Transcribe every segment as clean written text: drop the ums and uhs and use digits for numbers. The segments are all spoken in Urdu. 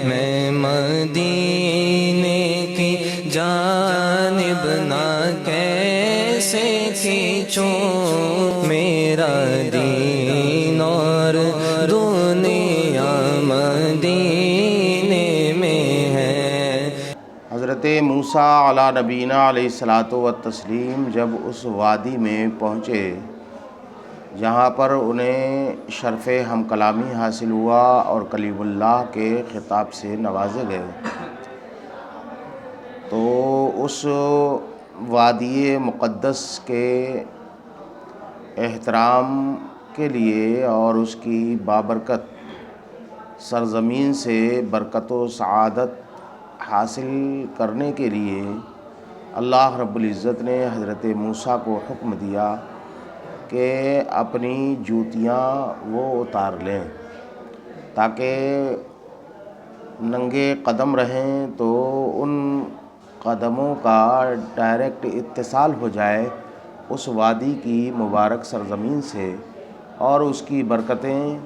میں مدینے کی جانب نہ کیسے کھینچوں، میرا دین اور دنیا مدینے میں ہے۔ حضرت موسیٰ علیٰ نبینا علیہ الصلاۃ والتسلیم جب اس وادی میں پہنچے جہاں پر انہیں شرف ہم کلامی حاصل ہوا اور کلیم اللہ کے خطاب سے نوازے گئے، تو اس وادی مقدس کے احترام کے لیے اور اس کی بابرکت سرزمین سے برکت و سعادت حاصل کرنے کے لیے اللہ رب العزت نے حضرت موسیٰ کو حکم دیا کہ اپنی جوتیاں وہ اتار لیں تاکہ ننگے قدم رہیں، تو ان قدموں کا ڈائریکٹ اتصال ہو جائے اس وادی کی مبارک سرزمین سے، اور اس کی برکتیں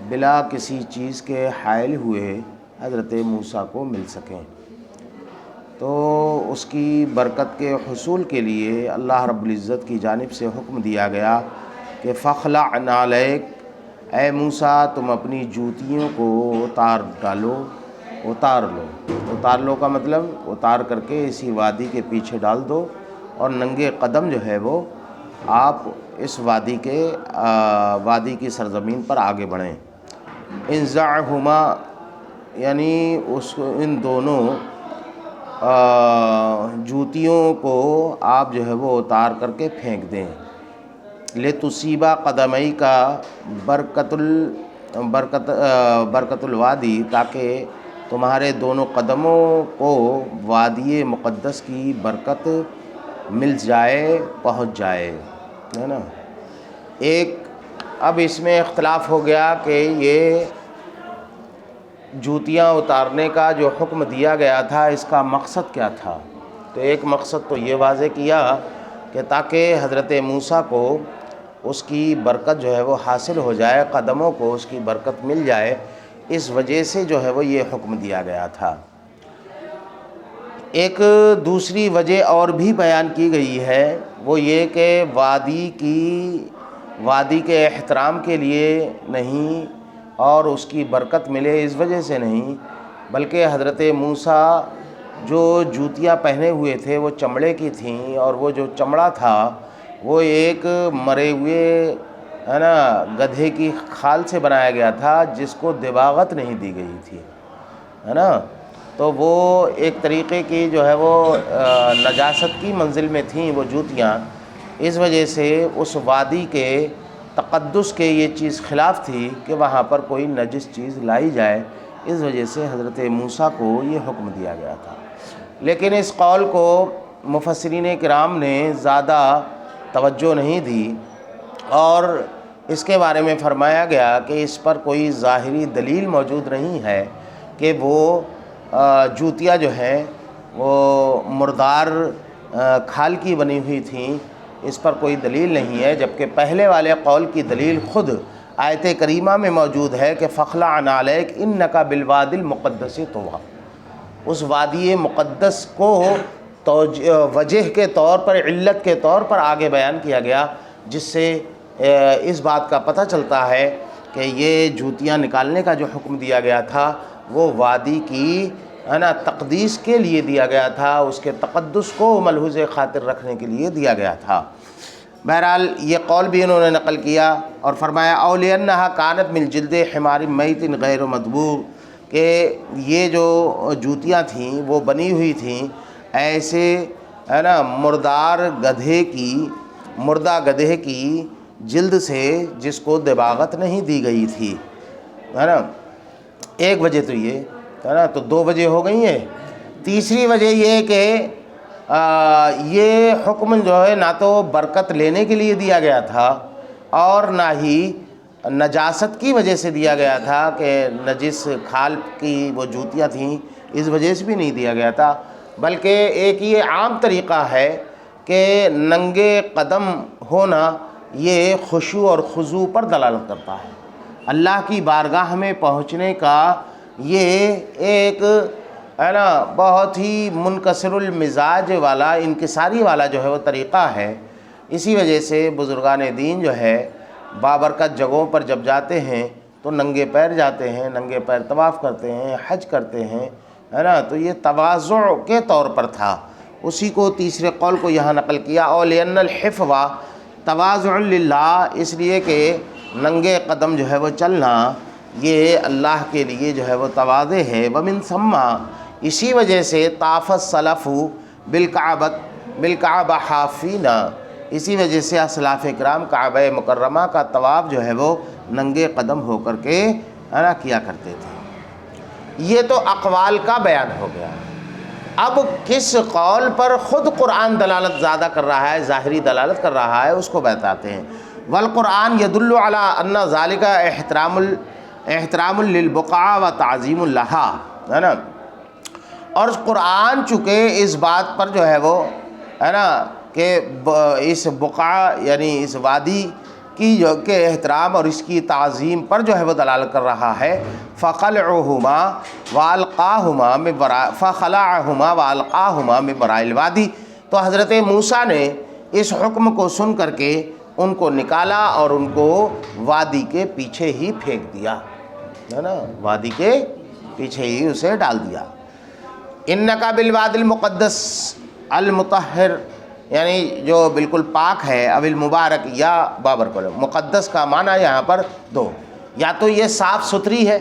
بلا کسی چیز کے حائل ہوئے حضرت موسیٰ کو مل سکیں۔ تو اس کی برکت کے حصول کے لیے اللہ رب العزت کی جانب سے حکم دیا گیا کہ فَاخْلَعْ نَعْلَيْكَ، اے موسیٰ تم اپنی جوتیوں کو اتار لو۔ اتار لو کا مطلب اتار کر کے اسی وادی کے پیچھے ڈال دو، اور ننگے قدم جو ہے وہ آپ اس وادی کی سرزمین پر آگے بڑھیں۔ انزعہما یعنی ان دونوں جوتیوں کو آپ جو ہے وہ اتار کر کے پھینک دیں۔ لِتُصِيبَ قَدَمَيْكَ برکت الوادی، تاکہ تمہارے دونوں قدموں کو وادی مقدس کی برکت مل جائے، پہنچ جائے، ہے نا۔ اب اس میں اختلاف ہو گیا کہ یہ جوتیاں اتارنے کا جو حکم دیا گیا تھا اس کا مقصد کیا تھا؟ تو ایک مقصد تو یہ واضح کیا کہ تاکہ حضرت موسیٰ کو اس کی برکت جو ہے وہ حاصل ہو جائے، قدموں کو اس کی برکت مل جائے، اس وجہ سے جو ہے وہ یہ حکم دیا گیا تھا۔ ایک دوسری وجہ اور بھی بیان کی گئی ہے، وہ یہ کہ وادی کے احترام کے لیے نہیں اور اس کی برکت ملے اس وجہ سے نہیں، بلکہ حضرت موسیٰ جو جوتیاں پہنے ہوئے تھے وہ چمڑے کی تھیں، اور وہ جو چمڑا تھا وہ ایک مرے ہوئے ہے نا گدھے کی کھال سے بنایا گیا تھا، جس کو دباغت نہیں دی گئی تھی، ہے نا۔ تو وہ ایک طریقے کی جو ہے وہ نجاست کی منزل میں تھیں وہ جوتیاں، اس وجہ سے اس وادی کے تقدس کے یہ چیز خلاف تھی کہ وہاں پر کوئی نجس چیز لائی جائے، اس وجہ سے حضرت موسیٰ کو یہ حکم دیا گیا تھا۔ لیکن اس قول کو مفسرین کرام نے زیادہ توجہ نہیں دی، اور اس کے بارے میں فرمایا گیا کہ اس پر کوئی ظاہری دلیل موجود نہیں ہے کہ وہ جوتیاں جو ہیں وہ مردار کھال کی بنی ہوئی تھیں، اس پر کوئی دلیل نہیں ہے، جبکہ پہلے والے قول کی دلیل خود آیت کریمہ میں موجود ہے کہ فَاخْلَعْ نَعْلَيْكَ إِنَّكَ بِالْوَادِ الْمُقَدَّسِ طُوًى۔ اس وادی مقدس کو وجہ کے طور پر، علت کے طور پر آگے بیان کیا گیا، جس سے اس بات کا پتہ چلتا ہے کہ یہ جوتیاں نکالنے کا جو حکم دیا گیا تھا وہ وادی کی ہے نا تقدیس کے لیے دیا گیا تھا، اس کے تقدس کو ملحوظ خاطر رکھنے کے لیے دیا گیا تھا۔ بہرحال یہ قول بھی انہوں نے نقل کیا اور فرمایا اولینہا کانت من جلد حمار میت غیر مدبوغ، کہ یہ جو جوتیاں تھیں وہ بنی ہوئی تھیں ایسے ہے نا مردہ گدھے کی جلد سے جس کو دباغت نہیں دی گئی تھی، ہے نا۔ ایک وجہ تو یہ ہے نا، تو دو وجہ ہو گئی ہیں۔ تیسری وجہ یہ کہ یہ حکم جو ہے نہ تو برکت لینے کے لیے دیا گیا تھا اور نہ ہی نجاست کی وجہ سے دیا گیا تھا کہ نجس کھال کی وہ جوتیاں تھیں اس وجہ سے بھی نہیں دیا گیا تھا، بلکہ ایک یہ عام طریقہ ہے کہ ننگے قدم ہونا یہ خشوع اور خضوع پر دلالت کرتا ہے۔ اللہ کی بارگاہ میں پہنچنے کا یہ ایک ہے نا بہت ہی منکسر المزاج والا، انکساری والا جو ہے وہ طریقہ ہے۔ اسی وجہ سے بزرگان دین جو ہے بابرکت جگہوں پر جب جاتے ہیں تو ننگے پیر جاتے ہیں، ننگے پیر طواف کرتے ہیں، حج کرتے ہیں، ہے نا، تو یہ تواضع کے طور پر تھا۔ اسی کو تیسرے قول کو یہاں نقل کیا، اور لأن الحفظ تواضع للہ، اس لیے کہ ننگے قدم جو ہے وہ چلنا یہ اللہ کے لیے جو ہے وہ تواضع ہے۔ ومن ثم، اسی وجہ سے طاف السلف بالکعبہ حافین، اسی وجہ سے اسلاف کرام کعبہ مکرمہ کا طواف جو ہے وہ ننگے قدم ہو کر کے کیا کرتے تھے۔ یہ تو اقوال کا بیان ہو گیا۔ اب کس قول پر خود قرآن دلالت زیادہ کر رہا ہے، ظاہری دلالت کر رہا ہے، اس کو بتاتے ہیں۔ والقرآن يدل على ان ذلك احترام للبقعہ و تعظیم لہا، ہے نا، اور قرآن چونکہ اس بات پر جو ہے وہ ہے نا کہ اس بقعہ یعنی اس وادی کی جو کہ احترام اور اس کی تعظیم پر جو ہے وہ دلالت کر رہا ہے، فخلعہما والقاہما من براء الوادی، تو حضرت موسیٰ نے اس حکم کو سن کر کے ان کو نکالا اور ان کو وادی کے پیچھے ہی پھینک دیا، ہے نا، وادی کے پیچھے ہی اسے ڈال دیا۔ انکا بالوادی المقدس المطہر، یعنی جو بالکل پاک ہے، اب المبارک یا بابرکت، مقدس کا معنی یہاں پر دو، یا تو یہ صاف ستھری ہے،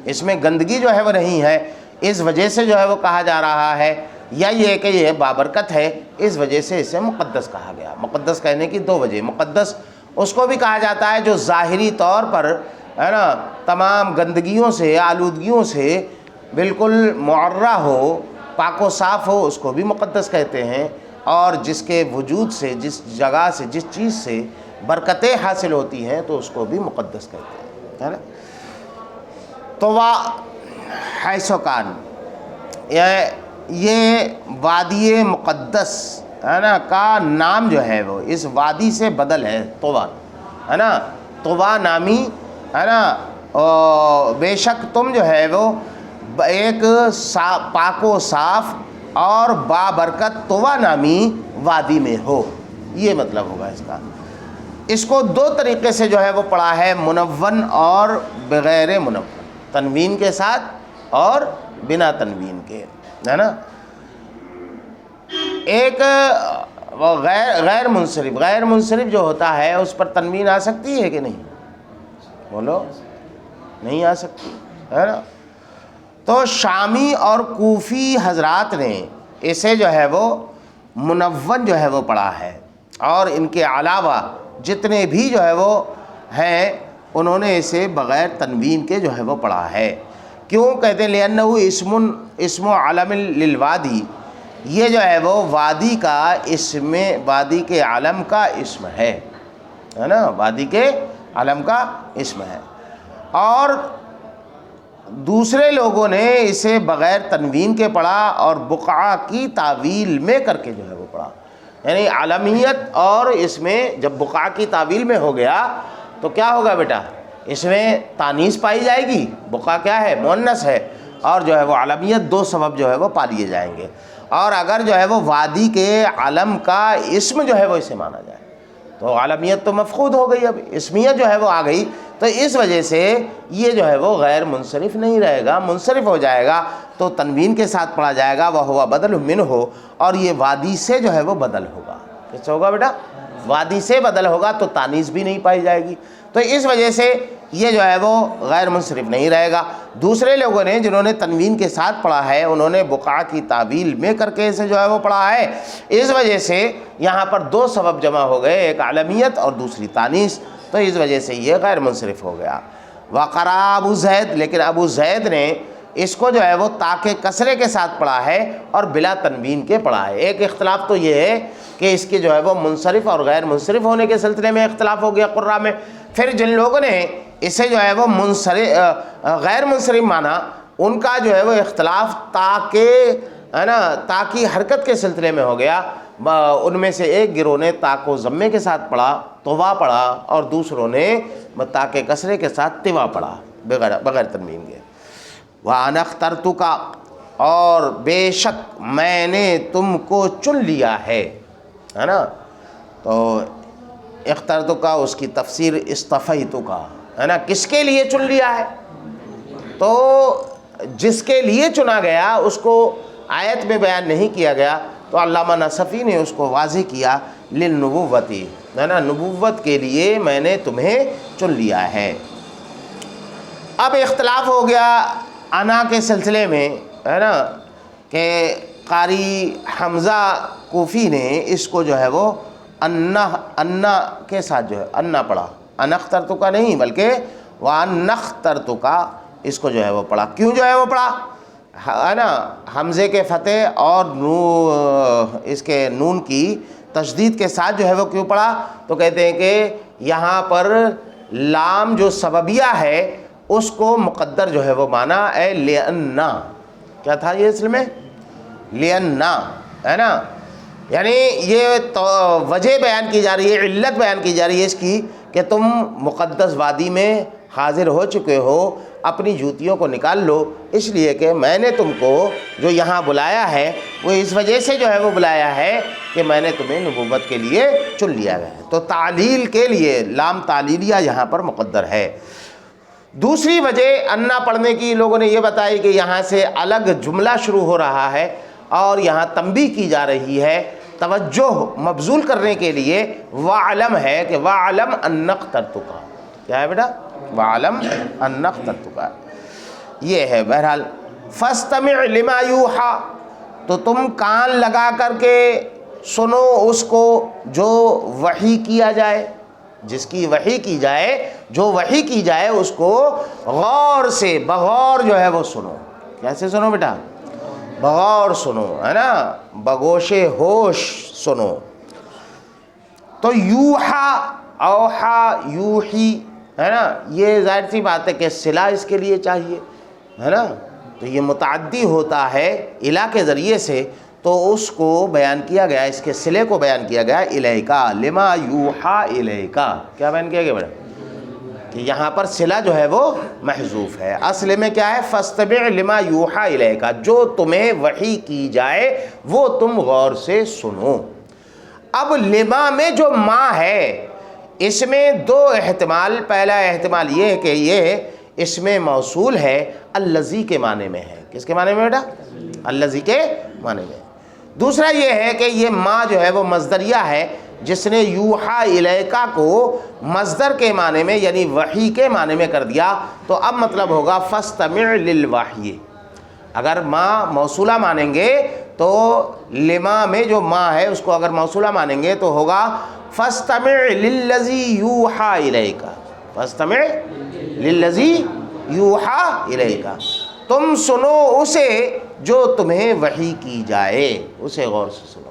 اس میں گندگی جو ہے وہ نہیں ہے، اس وجہ سے جو ہے وہ کہا جا رہا ہے، یا یہ کہ یہ بابرکت ہے، اس وجہ سے اسے مقدس کہا گیا۔ مقدس کہنے کی دو وجہ، مقدس اس کو بھی کہا جاتا ہے جو ظاہری طور پر ہے نا تمام گندگیوں سے، آلودگیوں سے بالکل معرہ ہو، پاک و صاف ہو، اس کو بھی مقدس کہتے ہیں، اور جس کے وجود سے، جس جگہ سے، جس چیز سے برکتیں حاصل ہوتی ہیں تو اس کو بھی مقدس کہتے ہیں، ہے نا۔ تو حیث کان، یہ وادی مقدس ہے نا کا نام جو ہے وہ اس وادی سے بدل ہے، طوا، ہے نا، طوا نامی، ہے نا، بے شک تم جو ہے وہ ایک پاک و صاف اور بابرکت طوا نامی وادی میں ہو، یہ مطلب ہوگا اس کا۔ اس کو دو طریقے سے جو ہے وہ پڑھا ہے، منون اور بغیر منون، تنوین کے ساتھ اور بنا تنوین کے، ہے نا۔ ایک غیر منصرف، غیر منصرف جو ہوتا ہے اس پر تنوین آ سکتی ہے کہ نہیں؟ بولو، نہیں آ سکتی، ہے نا۔ تو شامی اور کوفی حضرات نے اسے جو ہے وہ منون جو ہے وہ پڑھا ہے، اور ان کے علاوہ جتنے بھی جو ہے وہ ہیں انہوں نے اسے بغیر تنوین کے جو ہے وہ پڑھا ہے۔ کیوں کہتے ہیں؟ لأنہ اسم علم للوادی، یہ جو ہے وہ وادی کا اسم، وادی کے علم کا اسم ہے نا، وادی کے علم کا اسم ہے۔ اور دوسرے لوگوں نے اسے بغیر تنوین کے پڑھا اور بقعہ کی تعویل میں کر کے جو ہے وہ پڑھا، یعنی عالمیت، اور اس میں جب بقعہ کی تعویل میں ہو گیا تو کیا ہوگا بیٹا؟ اس میں تانیث پائی جائے گی، بقعہ کیا ہے؟ مؤنث ہے، اور جو ہے وہ عالمیت دو سبب جو ہے وہ پا لیے جائیں گے، اور اگر جو ہے وہ وادی کے علم کا اسم جو ہے وہ اسے مانا جائے تو عالمیت تو مفقود ہو گئی، اب اسمیت جو ہے وہ آ گئی، تو اس وجہ سے یہ جو ہے وہ غیر منصرف نہیں رہے گا، منصرف ہو جائے گا تو تنوین کے ساتھ پڑھا جائے گا، وَهُوَ بدل منہ، اور یہ وادی سے جو ہے وہ بدل ہوگا۔ کس سے ہوگا بیٹا؟ وادی سے بدل ہوگا تو تانیث بھی نہیں پائی جائے گی، تو اس وجہ سے یہ جو ہے وہ غیر منصرف نہیں رہے گا۔ دوسرے لوگوں نے جنہوں نے تنوین کے ساتھ پڑھا ہے انہوں نے بقعہ کی تعویل میں کر کے اسے جو ہے وہ پڑھا ہے، اس وجہ سے یہاں پر دو سبب جمع ہو گئے، ایک عالمیت اور دوسری تانیث، تو اس وجہ سے یہ غیر منصرف ہو گیا۔ وقرأ ابو زید، لیکن ابو زید نے اس کو جو ہے وہ تاکہ کسرے کے ساتھ پڑھا ہے اور بلا تنوین کے پڑھا ہے۔ ایک اختلاف تو یہ ہے کہ اس کے جو ہے وہ منصرف اور غیر منصرف ہونے کے سلسلے میں اختلاف ہو گیا قراء میں، پھر جن لوگوں نے اسے جو ہے وہ غیر منصرف مانا ان کا جو ہے وہ اختلاف تاکہ، ہے نا، تاکہ حرکت کے سلسلے میں ہو گیا۔ ان میں سے ایک گروہ نے تاء کو ضمے کے ساتھ پڑھا، طوا پڑھا، اور دوسروں نے تاء کے کسرے کے ساتھ طوا پڑھا بغیر تنوین کے۔ وَأَنَا اخْتَرْتُكَ اور بے شک میں نے تم کو چن لیا ہے نا. تو اخترتک اس کی تفسیر اصطفیتک ہے نا, کس کے لیے چن لیا ہے؟ تو جس کے لیے چنا گیا اس کو آیت میں بیان نہیں کیا گیا, تو علامہ نصفی نے اس کو واضح کیا للنبوتی ہے نا, نبوت کے لیے میں نے تمہیں چن لیا ہے. اب اختلاف ہو گیا انا کے سلسلے میں ہے نا, کہ قاری حمزہ کوفی نے اس کو جو ہے وہ انا کے ساتھ جو ہے انا پڑھا, انا اخترتک نہیں بلکہ وَأَنَا اخْتَرْتُكَ اس کو جو ہے وہ پڑھا. کیوں جو ہے وہ پڑھا ہے نا, حمزے کے فتح اور اس کے نون کی تشدید کے ساتھ جو ہے وہ کیوں پڑھا؟ تو کہتے ہیں کہ یہاں پر لام جو سببیہ ہے اس کو مقدر جو ہے وہ مانا اے لِأَنَّا, کیا تھا یہ اصل میں لِأَنَّا ہے نا, یعنی یہ وجہ بیان کی جا رہی ہے, علت بیان کی جا رہی ہے اس کی کہ تم مقدس وادی میں حاضر ہو چکے ہو, اپنی جوتیوں کو نکال لو, اس لیے کہ میں نے تم کو جو یہاں بلایا ہے وہ اس وجہ سے جو ہے وہ بلایا ہے کہ میں نے تمہیں نبوت کے لیے چن لیا ہے. تو تعلیل کے لیے لام تعلیلیہ یہاں پر مقدر ہے. دوسری وجہ انا پڑھنے کی لوگوں نے یہ بتائی کہ یہاں سے الگ جملہ شروع ہو رہا ہے اور یہاں تنبیہ کی جا رہی ہے, توجہ مبذول کرنے کے لیے. وَعْلَمْ ہے کہ وَعْلَمْ أَنَّ اخْتَرْتُكَ, کیا ہے بیٹا وَعْلَمْ أَنَّ اخْتَرْتُكَ یہ ہے. بہرحال فَاسْتَمِعْ لِمَا يُوحَىٰ تو تم کان لگا کر کے سنو اس کو جو وحی کیا جائے, جس کی وحی کی جائے, جو وحی کی جائے اس کو غور سے بغور جو ہے وہ سنو. کیسے سنو بیٹا؟ بغور سنو ہے نا, بگوش ہوش سنو. تو یوحا اوحا یوحی ہے نا, یہ ظاہر سی بات ہے کہ صلہ اس کے لیے چاہیے ہے نا, تو یہ متعدی ہوتا ہے الہ کے ذریعے سے, تو اس کو بیان کیا گیا, اس کے صلے کو بیان کیا گیا الیکا لما یوحا الیکا. کیا بیان کیا گیا بیٹا؟ کہ یہاں پر صلہ جو ہے وہ محذوف ہے. اصل میں کیا ہے؟ فاستمع لما یوحا الیکا, جو تمہیں وحی کی جائے وہ تم غور سے سنو. اب لما میں جو ما ہے اس میں دو احتمال. پہلا احتمال یہ ہے کہ یہ اس میں موصول ہے الذی کے معنی میں ہے. کس کے معنی میں بیٹا؟ الذی کے معنی میں. دوسرا یہ ہے کہ یہ ما جو ہے وہ مصدریہ ہے, جس نے یوحا الیکا کو مصدر کے معنی میں یعنی وحی کے معنی میں کر دیا. تو اب مطلب ہوگا فاستمع للوحی. اگر ما موصولہ مانیں گے تو لما میں جو ما ہے اس کو اگر موصولہ مانیں گے تو ہوگا فاستمع للذی یوحا الیکا. فاستمع للذی یوحا الیکا, تم سنو اسے جو تمہیں وحی کی جائے, اسے غور سے سنو.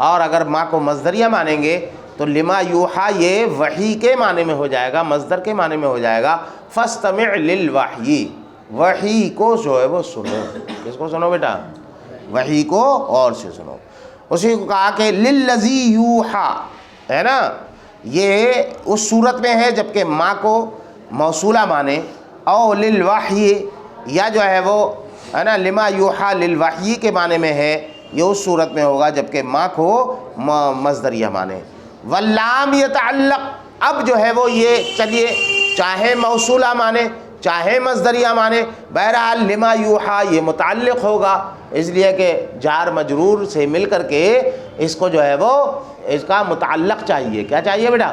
اور اگر ما کو مصدریہ مانیں گے تو لما یوحا یہ وحی کے معنی میں ہو جائے گا, مصدر کے معنی میں ہو جائے گا. فاستمع للوحی, وحی کو جو ہے وہ سنو. کس کو سنو بیٹا؟ وحی کو غور سے سنو. اسی کو کہا کہ للذی یوحا ہے نا, یہ اس صورت میں ہے جبکہ ما کو موصولہ مانے, او للوحی یا جو ہے وہ ہے نا لما یوحا للوحی کے معنی میں ہے, یہ اس صورت میں ہوگا جبکہ ما کو مصدریہ مانے. واللام یتعلق, اب جو ہے وہ یہ چلیے چاہے موصولہ مانے چاہے مصدریہ مانے, بہرحال لما یوحا یہ متعلق ہوگا, اس لیے کہ جار مجرور سے مل کر کے اس کو جو ہے وہ اس کا متعلق چاہیے. کیا چاہیے بیٹا؟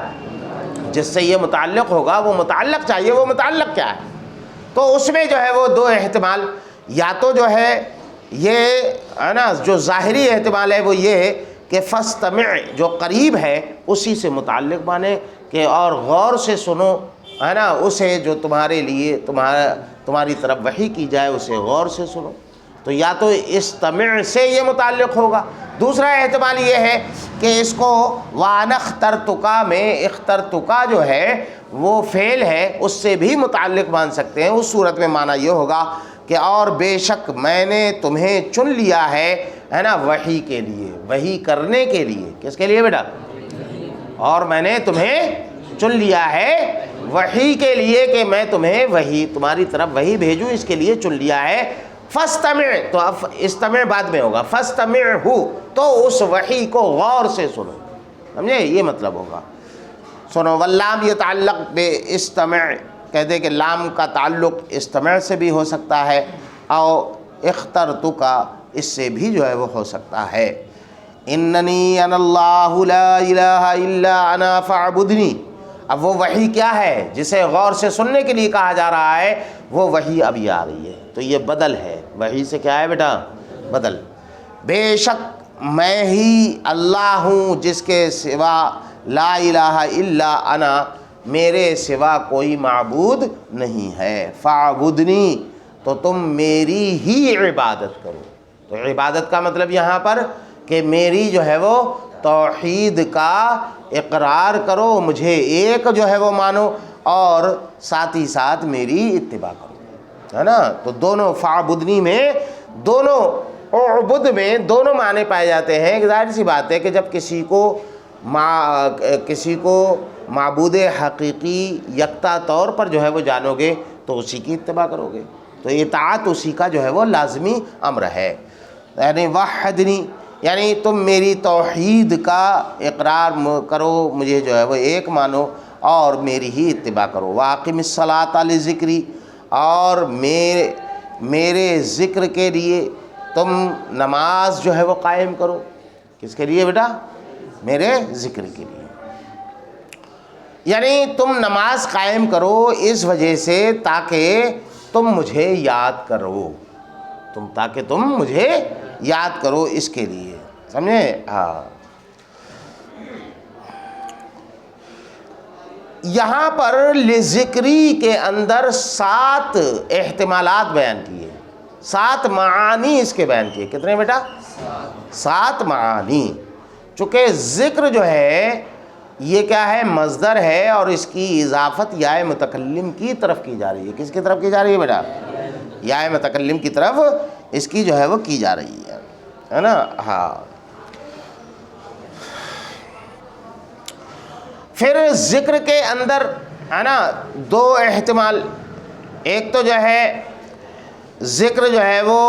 جس سے یہ متعلق ہوگا وہ متعلق چاہیے. وہ متعلق کیا ہے؟ تو اس میں جو ہے وہ دو احتمال, یا تو جو ہے یہ ہے نا جو ظاہری احتمال ہے وہ یہ ہے کہ فاستمع جو قریب ہے اسی سے متعلق مانے کہ اور غور سے سنو ہے نا, اسے جو تمہارے لیے تمہاری طرف وحی کی جائے اسے غور سے سنو. تو یا تو استمع سے یہ متعلق ہوگا. دوسرا احتمال یہ ہے کہ اس کو وَأَنَا اخْتَرْتُكَ میں اخترتُكَ جو ہے وہ فعل ہے, اس سے بھی متعلق مان سکتے ہیں. اس صورت میں معنی یہ ہوگا کہ اور بے شک میں نے تمہیں چن لیا ہے نا وحی کے لیے, وحی کرنے کے لیے. کس کے لیے بیٹا؟ اور میں نے تمہیں چن لیا ہے وحی کے لیے کہ میں تمہیں وحی تمہاری طرف وحی بھیجوں اس کے لیے چن لیا ہے. فاستمع تو اب استمع بعد میں ہوگا, فاستمعہ تو اس وحی کو غور سے سنو, سمجھے یہ مطلب ہوگا سنو. واللام یتعلق باستمع, کہتے کہ لام کا تعلق استمع سے بھی ہو سکتا ہے, او اخترتک اس سے بھی جو ہے وہ ہو سکتا ہے. اننی انا اللہ لا الہ الا انا فاعبدنی. اب وہ وحی کیا ہے جسے غور سے سننے کے لیے کہا جا رہا ہے, وہ وحی ابھی آ رہی ہے, تو یہ بدل ہے. وحی سے کیا ہے بیٹا؟ بدل. بے شک میں ہی اللہ ہوں جس کے سوا لا الہ الا انا, میرے سوا کوئی معبود نہیں ہے. فاعبدنی تو تم میری ہی عبادت کرو. تو عبادت کا مطلب یہاں پر کہ میری جو ہے وہ توحید کا اقرار کرو, مجھے ایک جو ہے وہ مانو, اور ساتھ ہی ساتھ میری اتباع کرو, ہے نا. تو دونوں فاعبدنی میں, دونوں اعبد میں دونوں معنی پائے جاتے ہیں. ظاہر سی بات ہے کہ جب کسی کو معبود حقیقی یکتا طور پر جو ہے وہ جانو گے تو اسی کی اتباع کرو گے, تو اطاعت اسی کا جو ہے وہ لازمی امر ہے. یعنی وحدنی یعنی تم میری توحید کا اقرار کرو, مجھے جو ہے وہ ایک مانو اور میری ہی اتباع کرو. واقم الصلاۃ لذکری, اور میرے ذکر کے لیے تم نماز جو ہے وہ قائم کرو. کس کے لیے بیٹا؟ میرے ذکر کے لیے. یعنی تم نماز قائم کرو اس وجہ سے تاکہ تم مجھے یاد کرو, تاکہ تم مجھے یاد کرو اس کے لیے, سمجھے؟ ہاں. یہاں پر لذکری کے اندر 7 احتمالات بیان کیے, 7 معانی اس کے بیان کیے. کتنے بیٹا؟ 7 معانی. چونکہ ذکر جو ہے یہ کیا ہے؟ مصدر ہے, اور اس کی اضافت یا متکلم کی طرف کی جا رہی ہے. کس کی طرف کی جا رہی ہے بیٹا؟ یا متکلم کی طرف اس کی جو ہے وہ کی جا رہی ہے نا. ہاں. پھر ذکر کے اندر ہے نا 2 احتمال. ایک تو جو ہے ذکر جو ہے وہ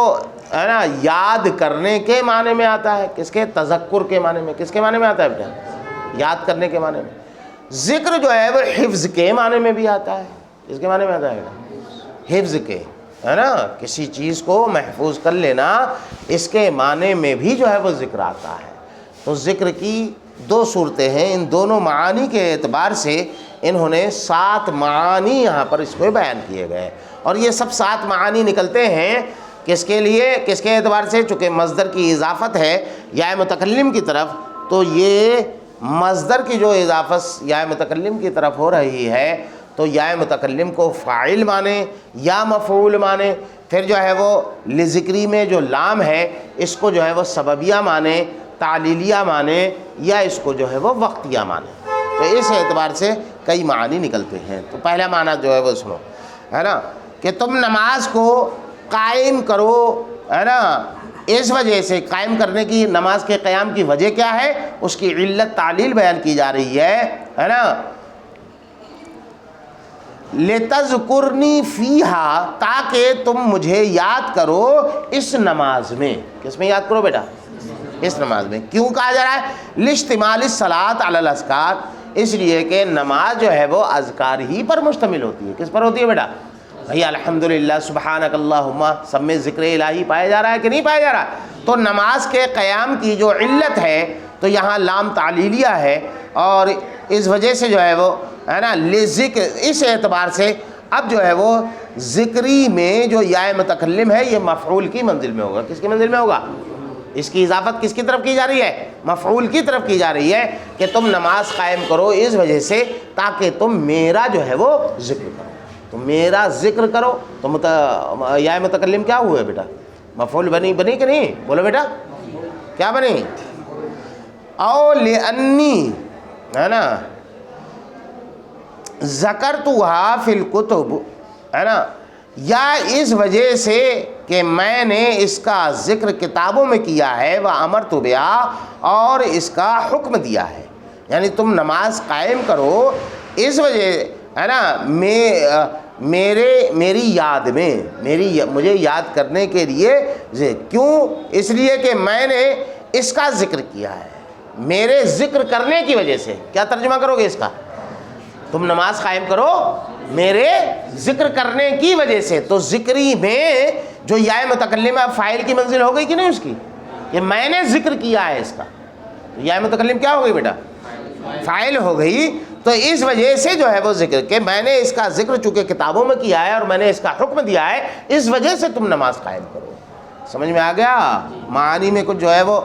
ہے نا یاد کرنے کے معنی میں آتا ہے. کس کے؟ تذکر کے معنی میں. کس کے معنی میں آتا ہے بیٹا؟ یاد کرنے کے معنی میں. ذکر جو ہے وہ حفظ کے معنی میں بھی آتا ہے. کس کے معنی میں آتا ہے بیٹا؟ حفظ کے, ہے نا. کسی چیز کو محفوظ کر لینا, اس کے معنی میں بھی جو ہے وہ ذکر آتا ہے. تو ذکر کی 2 صورتیں ہیں. ان دونوں معانی کے اعتبار سے انہوں نے 7 معانی یہاں پر اس کو بیان کیے گئے, اور یہ سب 7 معانی نکلتے ہیں کس کے لیے؟ کس کے اعتبار سے؟ چونکہ مصدر کی اضافت ہے یا متکلم کی طرف, تو یہ مصدر کی جو اضافت یا متکلم کی طرف ہو رہی ہے تو یا متکلم کو فاعل مانے یا مفعول مانے. پھر جو ہے وہ لذکری میں جو لام ہے اس کو جو ہے وہ سببیہ مانے, تعلیلیہ مانے, یا اس کو جو ہے وہ وقتیہ مانے. تو اس اعتبار سے کئی معنی نکلتے ہیں. تو پہلا معنی جو ہے وہ سنو, ہے نا, کہ تم نماز کو قائم کرو, ہے نا. اس وجہ سے قائم کرنے کی, نماز کے قیام کی وجہ کیا ہے, اس کی علت تعلیل بیان کی جا رہی ہے نا. لِتَذْكُرْنِي فِيهَا, تاکہ تم مجھے یاد کرو اس نماز میں. کس میں یاد کرو بیٹا؟ اس نماز میں. کیوں کہا جا رہا ہے؟ لِاشْتِمَالِ الصَّلَاةِ عَلَى الْأَذْكَارِ, اس لیے کہ نماز جو ہے وہ اذکار ہی پر مشتمل ہوتی ہے. کس پر ہوتی ہے بیٹا؟ بھئی الحمدللہ سبحانک اللہم, سب میں ذکر الہی پایا جا رہا ہے کہ نہیں پایا جا رہا؟ تو نماز کے قیام کی جو علت ہے تو یہاں لام تعلیلیہ ہے, اور اس وجہ سے جو ہے وہ ہے نا لذکر, اس اعتبار سے اب جو ہے وہ ذکری میں جو یا متکلم ہے یہ مفعول کی منزل میں ہوگا. کس کی منزل میں ہوگا؟ اس کی اضافت کس کی طرف کی جا رہی ہے؟ مفعول کی طرف کی جا رہی ہے, کہ تم نماز قائم کرو اس وجہ سے تاکہ تم میرا جو ہے وہ ذکر کرو. تو میرا ذکر کرو, تو یا متکلم کیا ہوئے بیٹا؟ مفعول بنی کہ نہیں؟ بولو بیٹا کیا بنی؟ او لِأَنِّي, ہے نا, ذکرتھا فی الکتب, ہے نا, یا اس وجہ سے کہ میں نے اس کا ذکر کتابوں میں کیا ہے, وَأَمَرْتُ بِهَا, اور اس کا حکم دیا ہے. یعنی تم نماز قائم کرو اس وجہ ہے نا، میری یاد میں، مجھے یاد کرنے کے لیے، کیوں؟ اس لیے کہ میں نے اس کا ذکر کیا ہے، میرے ذکر کرنے کی وجہ سے۔ کیا ترجمہ کرو گے اس کا؟ تم نماز قائم کرو میرے ذکر کرنے کی وجہ سے۔ تو ذکری میں جو یا متکلمہ فاعل کی منزل ہو گئی کہ نہیں اس کی، کہ میں نے ذکر کیا ہے اس کا، یا متکلم کیا ہو گئی بیٹا؟ فاعل ہو گئی۔ تو اس وجہ سے جو ہے وہ ذکر، کہ میں نے اس کا ذکر چونکہ کتابوں میں کیا ہے اور میں نے اس کا حکم دیا ہے، اس وجہ سے تم نماز قائم کرو۔ سمجھ میں آ گیا؟ معانی میں کچھ جو ہے وہ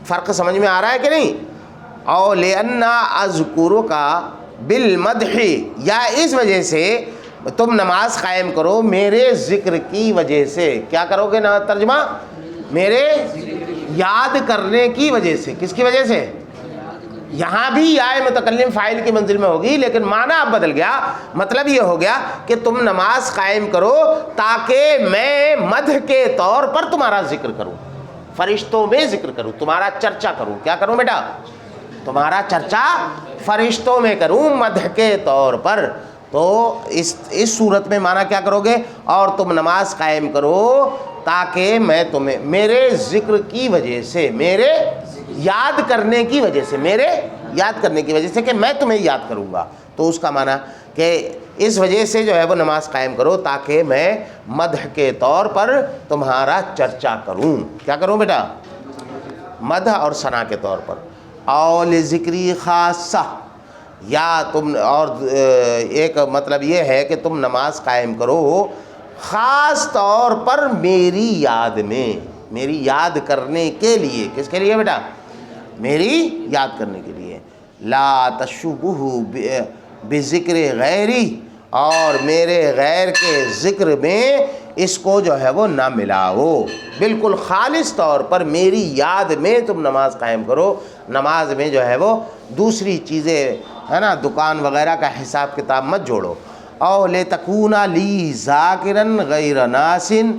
فرق سمجھ میں آ رہا ہے کہ نہیں؟ او لِأَنَّا أَذْكُرُكَ بِالْمَدْحِ، یا اس وجہ سے تم نماز قائم کرو میرے ذکر کی وجہ سے۔ کیا کرو گے نا ترجمہ؟ میرے یاد کرنے کی وجہ سے۔ کس کی وجہ سے؟ یہاں بھی یا متکلم فاعل کی منزل میں ہوگی، لیکن معنی اب بدل گیا۔ مطلب یہ ہو گیا کہ تم نماز قائم کرو تاکہ میں مدح کے طور پر تمہارا ذکر کروں، فرشتوں میں ذکر کروں، تمہارا چرچا کروں۔ کیا کروں بیٹا؟ تمہارا چرچا فرشتوں میں کروں مدح کے طور پر۔ تو اس صورت میں معنی کیا کرو گے؟ اور تم نماز قائم کرو تاکہ میں تمہیں میرے ذکر کی وجہ سے، میرے یاد کرنے کی وجہ سے، میرے یاد کرنے کی وجہ سے، کہ میں تمہیں یاد کروں گا۔ تو اس کا معنی کہ اس وجہ سے جو ہے وہ نماز قائم کرو تاکہ میں مدح کے طور پر تمہارا چرچا کروں۔ کیا کروں بیٹا؟ مدح اور ثنا کے طور پر۔ اول ذکری خاصہ، یا تم، اور ایک مطلب یہ ہے کہ تم نماز قائم کرو خاص طور پر میری یاد میں، میری یاد کرنے کے لیے۔ کس کے لیے بیٹا؟ میری یاد کرنے کے لیے۔ لا تشبہ بذکر غیری، اور میرے غیر کے ذکر میں اس کو جو ہے وہ نہ ملاؤ، بالکل خالص طور پر میری یاد میں تم نماز قائم کرو۔ نماز میں جو ہے وہ دوسری چیزیں ہے نا، دکان وغیرہ کا حساب کتاب مت جوڑو۔ او لتکون لی ذاکرا غیر ناسن،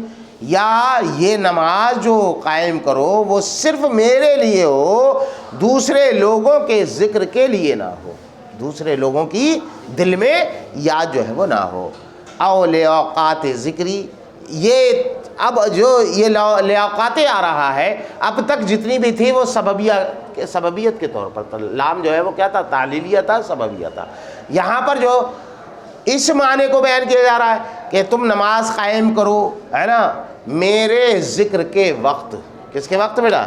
یا یہ نماز جو قائم کرو وہ صرف میرے لیے ہو، دوسرے لوگوں کے ذکر کے لیے نہ ہو، دوسرے لوگوں کی دل میں یاد جو ہے وہ نہ ہو۔ او لأوقات ذکری، یہ اب جو یہ لأوقات آ رہا ہے، اب تک جتنی بھی تھی وہ سببیت کے طور پر تھا۔ لام جو ہے وہ کیا تھا؟ تعلیلیہ تھا، سببیہ تھا۔ یہاں پر جو اس معنی کو بیان کیا جا رہا ہے کہ تم نماز قائم کرو، ہے نا، میرے ذکر کے وقت۔ کس کے وقت بیٹا؟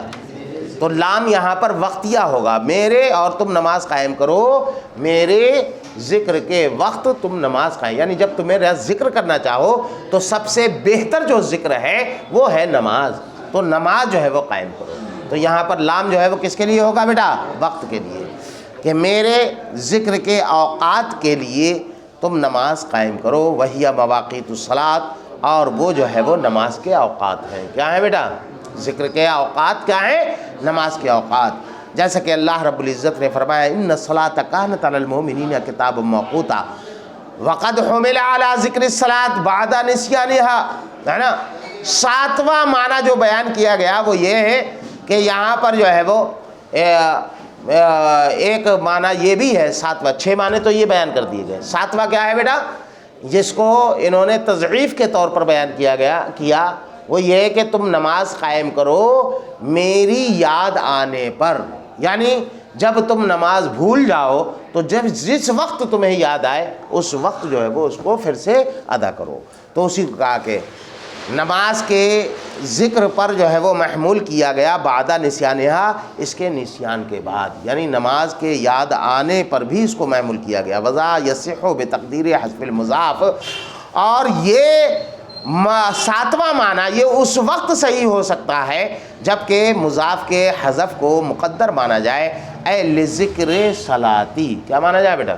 تو لام یہاں پر وقتیہ ہوگا، میرے، اور تم نماز قائم کرو میرے ذکر کے وقت تم نماز قائم، یعنی جب تم میرا ذکر کرنا چاہو تو سب سے بہتر جو ذکر ہے وہ ہے نماز، تو نماز جو ہے وہ قائم کرو۔ تو یہاں پر لام جو ہے وہ کس کے لیے ہوگا بیٹا؟ وقت کے لیے، کہ میرے ذکر کے اوقات کے لیے تم نماز قائم کرو۔ وہی مواقیت الصلاۃ، اور وہ جو ہے وہ نماز کے اوقات ہیں۔ کیا ہے بیٹا؟ ذکر کے اوقات کیا ہیں؟ نماز کے اوقات۔ جیسا کہ اللہ رب العزت نے فرمایا ان الصلاۃ کانت علی المؤمنین کتابا موقوتا وقد حمل علی ذکر الصلاۃ بعد نسیانها، ہے نا۔ ساتواں معنی جو بیان کیا گیا وہ یہ ہے کہ یہاں پر جو ہے وہ ایک معنی یہ بھی ہے، ساتواں، 6 معنی تو یہ بیان کر دیے گئے۔ ساتواں کیا ہے بیٹا؟ جس کو انہوں نے تضعیف کے طور پر بیان کیا وہ یہ ہے کہ تم نماز قائم کرو میری یاد آنے پر، یعنی جب تم نماز بھول جاؤ تو جس وقت تمہیں یاد آئے اس وقت جو ہے وہ اس کو پھر سے ادا کرو۔ تو اسی کو کہا کہ نماز کے ذکر پر جو ہے وہ محمول کیا گیا بعد نسیانہا، اس کے نسیان کے بعد، یعنی نماز کے یاد آنے پر بھی اس کو محمول کیا گیا۔ وذا یصح بتقدیر حذف المضاف، اور یہ 7واں معنی یہ اس وقت صحیح ہو سکتا ہے جبکہ مضاف کے حذف کو مقدر مانا جائے۔ اے لذکر صلاتی، کیا مانا جائے بیٹا؟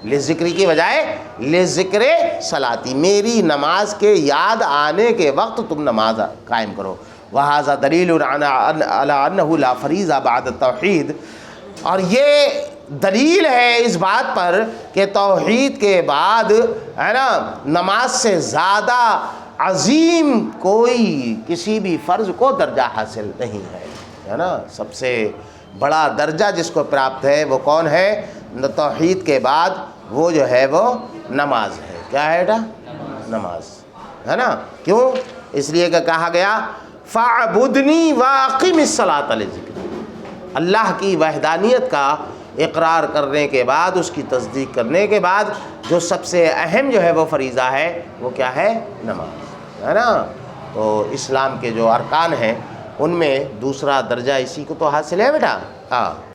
لذکری کی بجائے لذکر صلاتی، میری نماز کے یاد آنے کے وقت تم نماز قائم کرو۔ وہذا دلیل علی انہ لا فریضہ بعد التوحید، اور یہ دلیل ہے اس بات پر کہ توحید کے بعد، ہے نا، نماز سے زیادہ عظیم کوئی کسی بھی فرض کو درجہ حاصل نہیں ہے نا۔ سب سے بڑا درجہ جس کو پراپت ہے وہ کون ہے؟ توحید کے بعد وہ جو ہے وہ نماز ہے. کیا ہے بیٹا؟ نماز ہے نا. کیوں؟ اس لیے کہ کہا گیا فَاعْبُدْنِي وَأَقِمِ الصَّلَاةَ لِذِكْرِي. اللہ کی وحدانیت کا اقرار کرنے کے بعد، اس کی تصدیق کرنے کے بعد جو سب سے اہم جو ہے وہ فریضہ ہے وہ کیا ہے؟ نماز ہے نا. تو اسلام کے جو ارکان ہیں ان میں دوسرا درجہ اسی کو تو حاصل ہے بیٹا. ہاں.